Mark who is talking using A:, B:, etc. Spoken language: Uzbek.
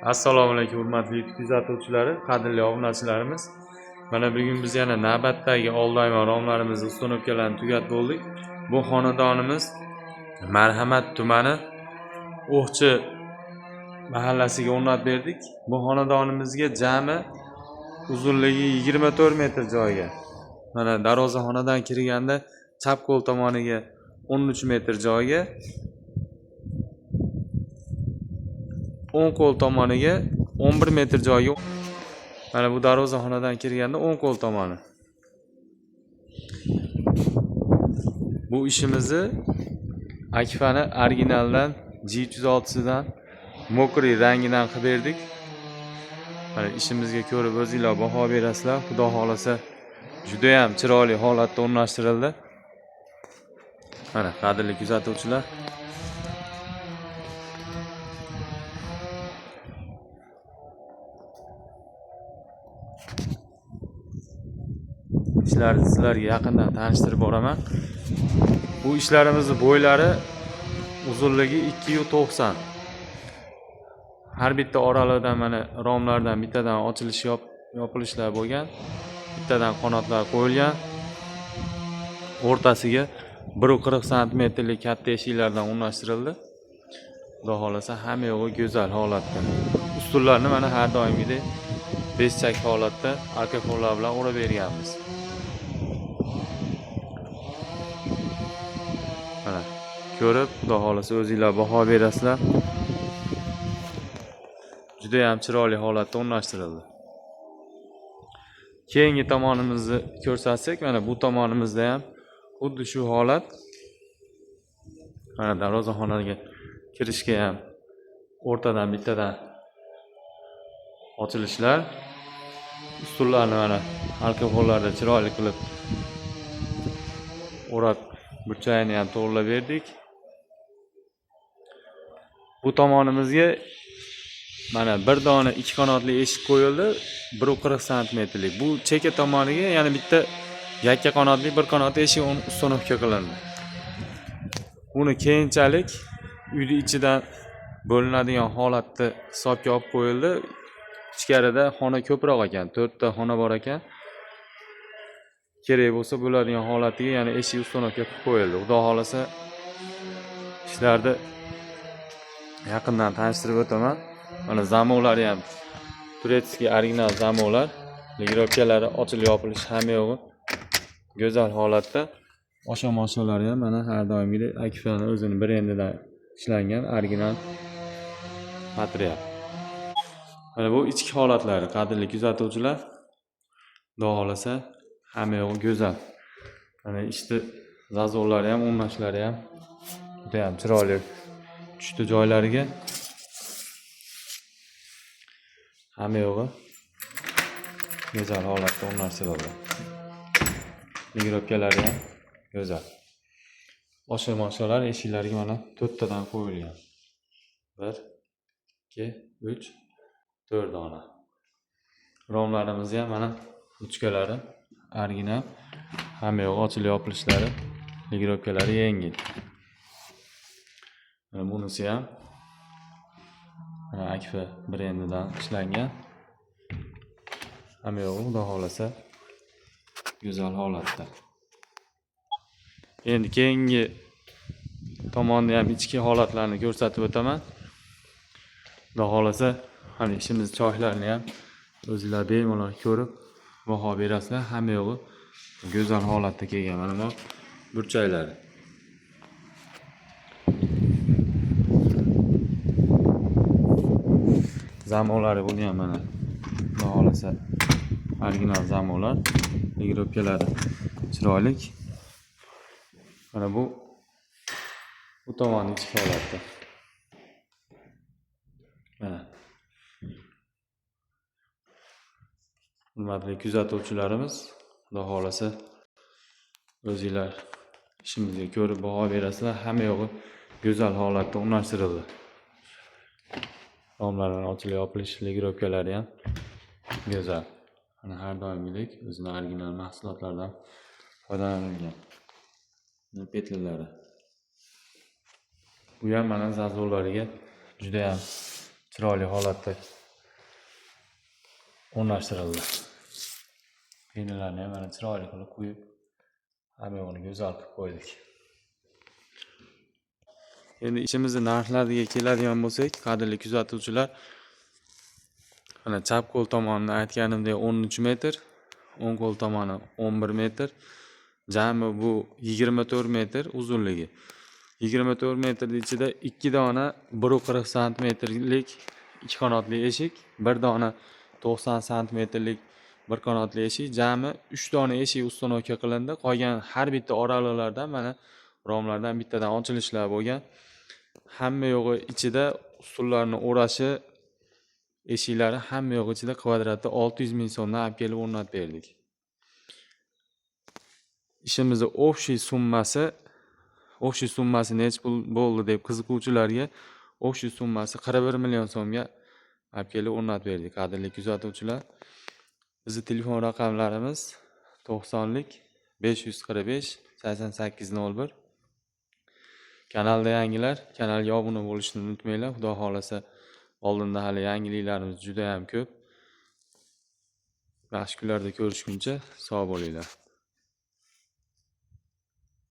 A: Assalomu alaykum hurmatli YouTube kuzatuvchilari, qadrli obunachilarimiz. Mana bugun biz yana navbatdagi oldayma romlarimizni uстановkalarni tugatib bo'ldik. Bu xonadonimiz Marhamat tumani O'xchi mahallasiga o'rnatib berdik. Bu xonadonimizga jami uzunligi 24 metr joyga. Mana darvozaxonadan kirganda chap qo'l tomoniga 13 metr joyga, o'ng qo'l tomoniga 11 metr joyga. Mana bu darvozaxonadan kirganda o'ng qo'l tomoni. Bu ishimizni Akfa'ni originaldan G306 mokriy rangidan qilib berdik. Mana ishimizga ko'rib o'zingizlar baho berasizlar. Xudo xolasa juda ham chiroyli holatda o'rnashtirildi. Mana qadrli kuzatuvchilar, ishlarni sizlarga yaqindan tanishtirib boraman. Bu ishlarimizni bo'ylari uzunligi 290. Har bitta oralardan mana romlardan bittadan ochilish yopilishlar bo'lgan. Bittadan qanotlar qo'yilgan. O'rtasiga 140 cm katta eshiklardan o'rnashtirildi. Xudo xolasa hamma yo'g'i go'zal holatda. Ustunlarni mana har doimgidek beshchak holatda arka qo'llar bilan o'rab berganmiz. Mana ko'rib, xudo xolasa o'zingizlar baho berasizlar. Juda ham chiroyli holatda o'rnashtirildi. Keyingi tomonimizni ko'rsatsak, mana bu tomonimizda ham xuddi shu holat. Mana darvozaxonaga kirishga ham o'rtadan bittadan ochilishlar. Ustunlarni mana arka qo'llarda chiroyli qilib o'rab, burchagini ham to'g'rilab berdik. Bu tomonimizga mana bir dona ikki qanotli eshik qo'yildi, 140 cm. Bu cheka tomoniga yana bitta yakka qanotli bir qanotli eshik uстановка qilindi. Buni keyinchalik uyning ichidan bo'linadigan holatda hisobga olib qo'yildi. Ichkarida xona ko'proq ekan, 4 ta xona bor ekan. Kerak bo'lsa bo'ladigan holatiga yana eshik uстановка qilib qo'yildi. Xudo xolasa ishlarni yaqindan tanishtirib o'taman. Mana zamovlari ham turetskiy original zamovlar, ligirovkalari ochilib yopilish hamma yo'g'i go'zal holatda. Osha-moshalari ham mana har doimgidek Akfa'ning o'zining brendidan ishlangan original material. Mana bu ichki holatlari, qadrli kuzatuvchilar. Xudo xolasa hamma yo'g'i go'zal. Mana ishni zazovlari ham, o'rnashlari ham juda ham chiroyli tushdi joylariga. Hamma yo'g'i go'zal holatda o'rnashtirildi. Ligirovkalari ham go'zal. Osha-moshalar eshiklariga mana 4 tadan qo'yilgan. 1 2 3 4 dona. Romlarimiz ham mana ruchkalari original. Hamma yo'g'i ochilib yopilishlari, ligirovkalari yengil. Mana bunisi ham Akfa brendidan ishlangan. Hamma yo'g'i xudo xolasa go'zal holatda. Endi keyingi tomonda ham ichki holatlarni ko'rsatib o'taman. Xudo xolasa mana ishimiz choylarni ham o'zingizlar bemalol ko'rib baho berasizlar. Hamma yo'g'i go'zal holatda kelgan. Mana bu burchaklari. Zamovlari buni ham mana xudo xolasa original zamovlar, ligirovkalari chiroyli. Mana bu tomonning ichki holati. Mana hurmatli kuzatuvchilarimiz, xudo xolasa o'zingizlar ishimizga ko'rib baho berasizlar. Hamma yo'g'i go'zal holatda o'rnashtirildi. Romlardan ochilib yopilish, ligirovkalari ham go'zal. Mana har doimgidek o'zining original mahsulotlaridan foydalanilgan. Petlalari. Bu ham mana zazovlariga juda ham chiroyli holatda o'rnashtirildi. Pinalarni ham mana chiroyli qilib qo'yib, hamma yo'g'ini go'zal qilib qo'ydik. Endi ishimizni narxlariga keladigan bo'lsak, qadrli kuzatuvchilar, mana chap qo'l tomonini aytganimdek 13 metr, o'ng qo'l tomoni 11 metr, jami bu 24 metr uzunligi. 24 metrning ichida 2 dona 140 santimetrlik ikki qanotli eshik, bir dona 90 santimetrlik bir qanotli eshik, jami 3 dona eshik uстановка qilindi. Qolgan har bitta oraliqlardan mana romlardan bittadan ochilishlar bo'lgan. Hamma yo'g'i ichida ustullarni o'rashi, eshiklari hamma yo'g'i ichida kvadratda 600 ming so'mdan olib kelib o'rnatib berdik. Ishimizni общий summasi necha pul bo'ldi deb qiziquvchilarga общий summasi 41 million so'mga olib kelib o'rnatib berdik. Qadrli kuzatuvchilar, bizning telefon raqamlarimiz 90lik 545 8801. Kanalda yangilar, kanalga obuna bo'lishni unutmanglar. Xudo xolasa, oldinda hali yangiliklarimiz juda ham ko'p. Yaxshi kunlarda ko'rishguncha sog' bo'linglar.